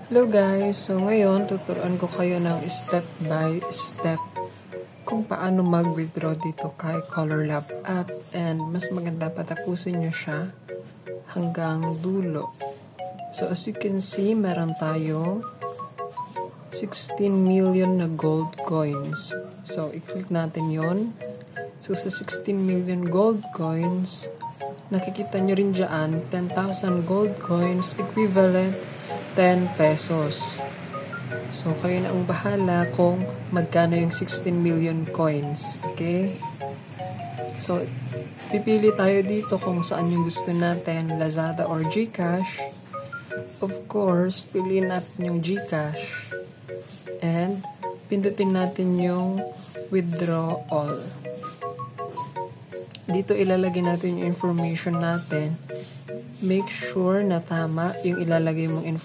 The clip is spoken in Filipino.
Hello guys! So ngayon, tuturuan ko kayo ng step by step kung paano mag-withdraw dito kay Color Lab app, and mas maganda patapusin nyo siya hanggang dulo. So as you can see, meron tayo 16 million na gold coins. So i-click natin yon. So sa 16 million gold coins, nakikita nyo rin dyan 10,000 gold coins equivalent 10 pesos. So, kayo na ang bahala kung magkano yung 16 million coins. Okay? So, pipili tayo dito kung saan yung gusto natin, Lazada or GCash. Of course, piliin natin yung GCash. And, pindutin natin yung withdraw all. Dito ilalagay natin yung information natin. Make sure na tama yung ilalagay mong information.